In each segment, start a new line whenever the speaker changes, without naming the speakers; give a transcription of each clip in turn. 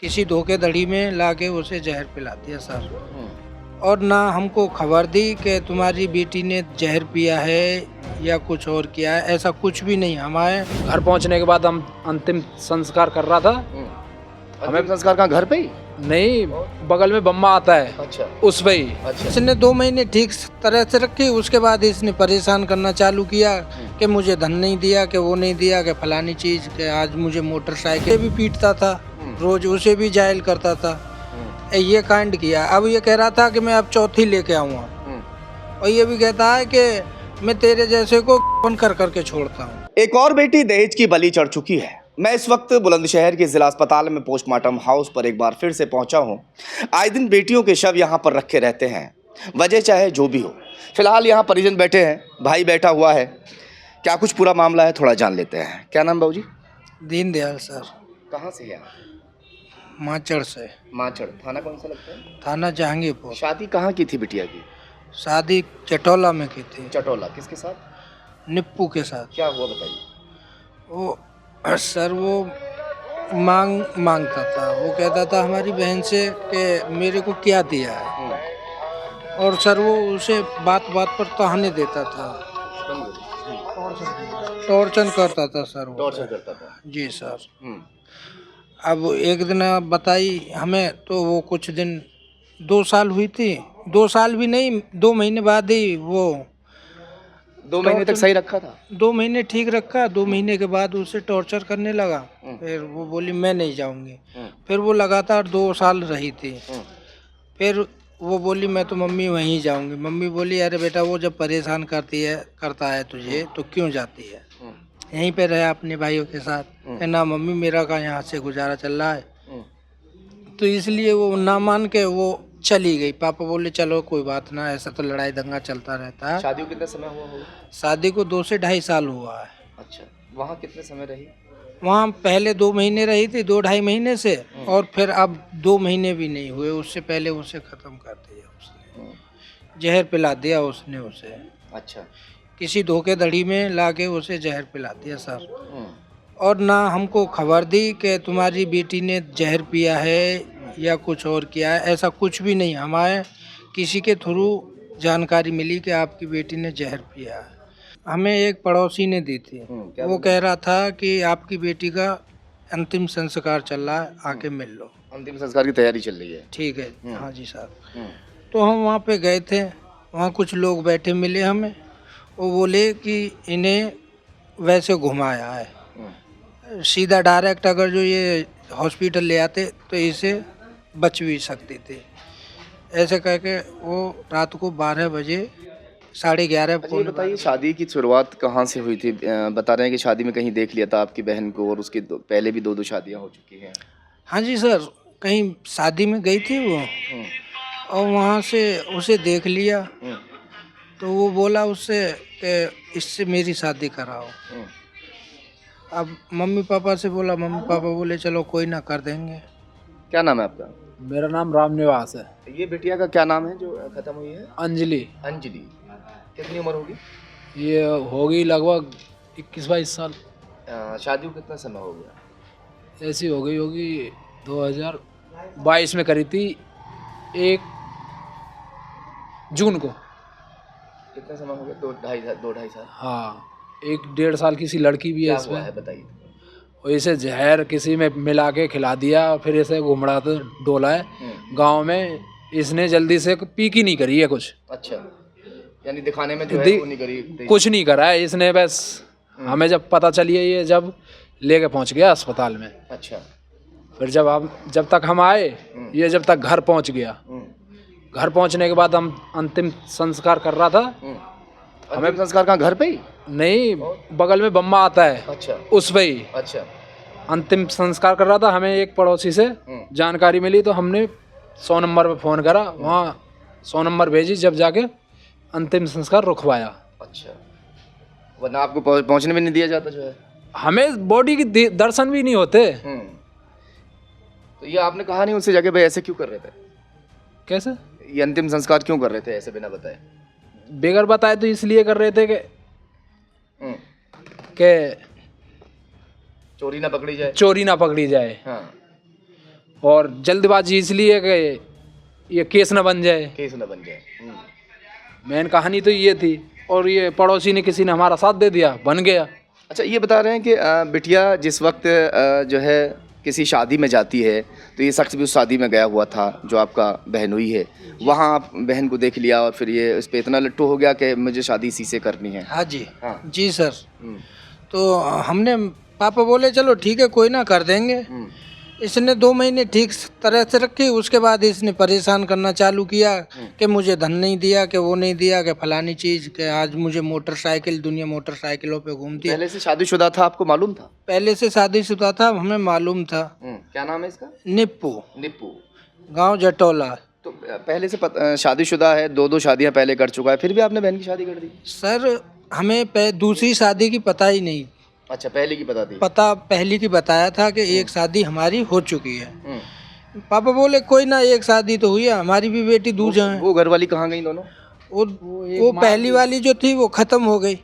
किसी धोखेधड़ी में लाके उसे जहर पिला दिया सर। और ना हमको खबर दी कि तुम्हारी बेटी ने जहर पिया है या कुछ और किया है, ऐसा कुछ भी नहीं। हमारे
घर पहुंचने के बाद हम अंतिम संस्कार कर रहा था।
हमें संस्कार कहाँ, घर पे ही?
नहीं, बगल में बम्मा आता है,
अच्छा।
उस पे ही।
अच्छा।
इसने 2 महीने ठीक तरह से रखी, उसके बाद इसने परेशान करना चालू किया कि मुझे धन नहीं दिया, कि वो नहीं दिया, कि फलानी चीज, कि आज मुझे मोटरसाइकिल भी पीटता था, रोज उसे भी जायल करता था। ये कांड किया। अब ये कह रहा था कि मैं अब चौथी लेके आऊंगा, और ये भी कहता है कि मैं तेरे जैसे को फोन कर करके छोड़ता हूँ।
एक और बेटी दहेज की बलि चढ़ चुकी है। मैं इस वक्त बुलंदशहर के जिला अस्पताल में पोस्टमार्टम हाउस पर एक बार फिर से पहुंचा हूं। आए दिन बेटियों के शव यहां पर रखे रहते हैं, वजह चाहे जो भी हो। फिलहाल यहां परिजन बैठे हैं, भाई बैठा हुआ है। क्या कुछ पूरा मामला है, थोड़ा जान लेते हैं। क्या नाम बाबूजी?
दीनदयाल सर।
कहाँ से है?
माचड़ से।
माचड़। थाना कौन सा लगता है?
थाना जहांगीरपुर।
शादी कहाँ की थी बिटिया की?
शादी चटोला में की थी।
चटोला। किसके साथ?
निप्पू के साथ।
क्या हुआ बताइए।
वो सर वो मांगता था। वो कहता था हमारी बहन से कि मेरे को क्या दिया है, और सर वो उसे बात बात पर ताने देता था, टॉर्चर करता था सर। वो
टॉर्चर करता था?
जी सर। अब एक दिन बताई हमें, तो वो कुछ दिन 2 साल हुई थी, 2 साल भी नहीं, 2 महीने बाद ही वो
2 महीने तक सही रखा था?
2 महीने ठीक रखा, 2 महीने के बाद उसे टॉर्चर करने लगा। फिर वो बोली मैं नहीं जाऊंगी। फिर वो लगातार 2 साल रही थी। फिर वो बोली मैं तो मम्मी वहीं जाऊंगी। मम्मी बोली अरे बेटा, वो जब परेशान करता है तुझे तो क्यों जाती है, यहीं पे रहे अपने भाइयों के साथ। कि ना मम्मी, मेरा का यहाँ से गुजारा चल रहा है। तो इसलिए वो ना मान के वो चली गई। पापा बोले चलो कोई बात ना, ऐसा तो लड़ाई दंगा चलता रहता है।
शादी को कितना समय हुआ होगा?
शादी को 2 से 2.5 साल हुआ है।
अच्छा। वहाँ कितने समय रही?
वहाँ पहले 2 महीने रही थी, 2-2.5 महीने से, और फिर अब 2 महीने भी नहीं हुए, उससे पहले उसे ख़त्म कर दिया उसने। जहर पिला दिया उसने उसे।
अच्छा।
किसी धोखेधड़ी में लाके उसे जहर पिला दिया सर। और ना हमको खबर दी कि तुम्हारी बेटी ने जहर पिया है या कुछ और किया है, ऐसा कुछ भी नहीं। हमारे किसी के थ्रू जानकारी मिली कि आपकी बेटी ने जहर पिया है। हमें एक पड़ोसी ने दी थी। वो कह रहा था कि आपकी बेटी का अंतिम संस्कार चल रहा है, आके मिल लो।
अंतिम संस्कार की तैयारी चल रही है?
ठीक है। हाँ जी साहब। तो हम वहाँ पे गए थे, वहाँ कुछ लोग बैठे मिले हमें। वो बोले कि इन्हें वैसे घुमाया है, सीधा डायरेक्ट अगर जो ये हॉस्पिटल ले आते तो इसे बच भी सकती थी। ऐसे कह के वो रात को 12 बजे 11:30
अच्छा, ये बताइए शादी की शुरुआत कहाँ से हुई थी? बता रहे हैं कि शादी में कहीं देख लिया था आपकी बहन को, और उसके पहले भी 2 शादियाँ हो चुकी हैं।
हाँ जी सर, कहीं शादी में गई थी वो, और वहाँ से उसे देख लिया। तो वो बोला उससे कि इससे मेरी शादी कराओ। अब मम्मी पापा से बोला, मम्मी पापा बोले चलो कोई ना, कर देंगे।
क्या नाम है आपका?
मेरा नाम रामनिवास है।
ये बिटिया का क्या नाम है जो खत्म हुई है?
अंजलि।
अंजलि। कितनी उम्र होगी?
ये होगी लगभग 21-22 साल।
शादी को कितना समय हो गया?
ऐसी हो गई होगी 2022 में करी थी, 1 जून को।
कितना समय हो गया? 2-2.5 साल।
हाँ, 1-1.5 साल की सी लड़की भी है
क्या
इसमें।
हुआ है बताइए।
और इसे जहर किसी में मिला के खिला दिया, फिर इसे घुमड़ा तो डोला है गांव में। इसने जल्दी से पीक ही नहीं करी है कुछ।
अच्छा, यानी दिखाने में जो है वो नहीं करी,
कुछ नहीं करा है इसने। बस हमें जब पता चली है, ये जब लेके पहुंच गया अस्पताल में।
अच्छा।
फिर जब तक हम आए, ये जब तक घर पहुंच गया। घर पहुंचने के बाद हम अंतिम संस्कार कर रहा था।
हमें संस्कार कहाँ, घर पे ही?
नहीं, बगल में बम्मा आता है।
अच्छा।
उस पे ही।
अच्छा।
अंतिम संस्कार कर रहा था। हमें एक पड़ोसी से जानकारी मिली, तो हमने 100 नंबर पे फ़ोन करा। वहाँ 100 नंबर भेजी, जब जाके अंतिम संस्कार रुकवाया।
अच्छा, वरना आपको पहुँचने में नहीं दिया जाता जो है?
हमें बॉडी की दर्शन भी नहीं होते।
तो ये आपने कहा नहीं उनसे जाके भाई ऐसे क्यों कर रहे थे?
कैसे?
ये अंतिम संस्कार क्यों कर रहे थे ऐसे बिना बताए?
बेगर बताए तो इसलिए कर रहे थे कि
चोरी ना पकड़ी जाए।
चोरी ना पकड़ी जाए।
हाँ।
और जल्दबाजी इसलिए कि ये केस न बन जाए।
केस न बन जाए।
मेन कहानी तो ये थी, और ये पड़ोसी ने किसी ने हमारा साथ दे दिया, बन गया।
अच्छा, ये बता रहे हैं कि बिटिया जिस वक्त जो है किसी शादी में जाती है, तो ये शख्स भी उस शादी में गया हुआ था जो आपका बहन हुई है, वहाँ आप बहन को देख लिया और फिर ये उस पर इतना लट्टू हो गया कि मुझे शादी इसी से करनी है।
हाँ जी।
हाँ।
जी सर। तो हमने, पापा बोले चलो ठीक है कोई ना कर देंगे। इसने 2 महीने ठीक तरह से रखी, उसके बाद इसने परेशान करना चालू किया कि मुझे धन नहीं दिया, कि वो नहीं दिया, कि फलानी चीज़, कि आज मुझे मोटरसाइकिल, दुनिया मोटरसाइकिलों पे घूमती है।
पहले से शादीशुदा था, आपको मालूम था?
पहले से शादीशुदा था, हमें मालूम था।
क्या नाम है इसका?
निप्पू,
निप्पू।
गांव जटोला।
तो पहले से शादीशुदा है, 2 शादियां पहले कर चुका है, फिर भी आपने बहन की शादी कर दी?
सर हमें दूसरी शादी की पता ही नहीं।
अच्छा, पहले की बता दी?
पता पहली की बताया था कि एक शादी हमारी हो चुकी है। पापा बोले कोई ना, एक शादी तो हुई है, हमारी भी बेटी दूजा है।
वो घर वाली कहाँ गई दोनों?
वो पहली वाली जो थी वो खत्म हो गई,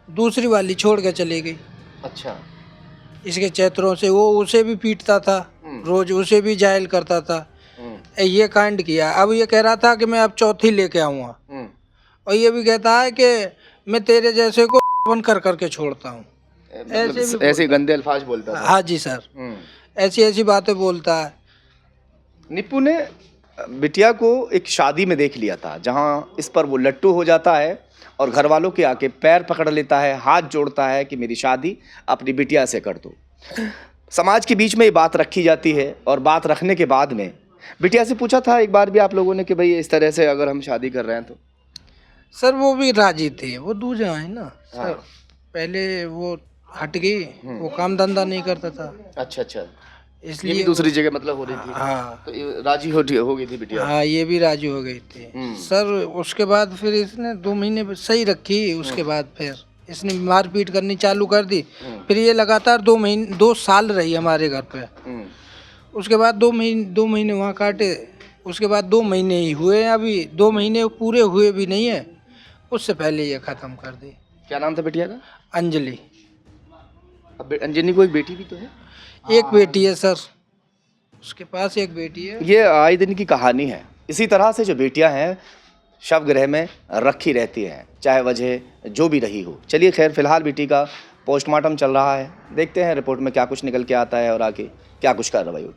दूसरी वाली छोड़ के चली गई।
अच्छा।
इसके चैतरों से वो उसे भी पीटता था, रोज उसे भी जायल करता था। ये कांड किया। अब ये कह रहा था कि मैं अब चौथी लेके आऊँगा, और ये भी कहता है कि मैं तेरे जैसे को बन कर करके छोड़ता हूँ।
ऐसे गंदे अल्फाज बोलता था?
हाँ जी सर, ऐसी ऐसी बातें बोलता है।
निप्पू ने बिटिया को एक शादी में देख लिया था, जहां इस पर वो लट्टू हो जाता है और घर वालों के आके पैर पकड़ लेता है, हाथ जोड़ता है कि मेरी शादी अपनी बिटिया से कर दो। समाज के बीच में ये बात रखी जाती है, और बात रखने के बाद में बिटिया से पूछा था एक बार भी आप लोगों ने कि भाई इस तरह से अगर हम शादी कर रहे हैं तो?
सर वो भी राजी थे, वो दूजा है ना सर।
हाँ।
पहले वो हट गई, वो काम धंधा नहीं करता था,
अच्छा अच्छा,
इसलिए
ये भी दूसरी जगह मतलब हो रही थी।
हाँ।
तो ये राजी हो गई थी बिटिया?
हाँ, ये भी राजी हो गई थी सर। उसके बाद फिर इसने 2 महीने सही रखी, उसके बाद फिर इसने मारपीट करनी चालू कर दी। फिर ये लगातार 2 साल रही हमारे घर पे। उसके बाद 2 महीने वहाँ काटे, उसके बाद 2 महीने ही हुए, अभी 2 महीने पूरे हुए भी नहीं है, उससे पहले ये ख़त्म कर दी।
क्या नाम था बिटिया का?
अंजलि।
अब अंजनी को एक बेटी भी तो है?
एक बेटी है सर, उसके पास एक बेटी है।
ये आए दिन की कहानी है। इसी तरह से जो बेटियां हैं शवगृह में रखी रहती हैं, चाहे वजह जो भी रही हो। चलिए खैर, फिलहाल बेटी का पोस्टमार्टम चल रहा है, देखते हैं रिपोर्ट में क्या कुछ निकल के आता है और आगे क्या कुछ कार्रवाई होती है।